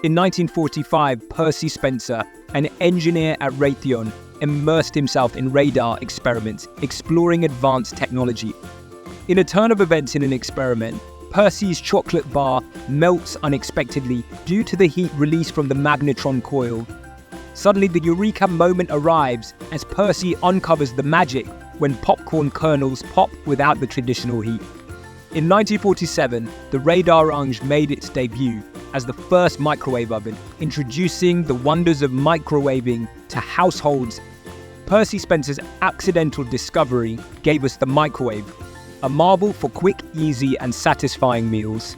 In 1945, Percy Spencer, an engineer at Raytheon, immersed himself in radar experiments, exploring advanced technology. In a turn of events in an experiment, Percy's chocolate bar melts unexpectedly due to the heat released from the magnetron coil. Suddenly, the eureka moment arrives as Percy uncovers the magic when popcorn kernels pop without the traditional heat. In 1947, the Radarange made its debut as the first microwave oven, introducing the wonders of microwaving to households. Percy Spencer's accidental discovery gave us the microwave, a marvel for quick, easy, and satisfying meals.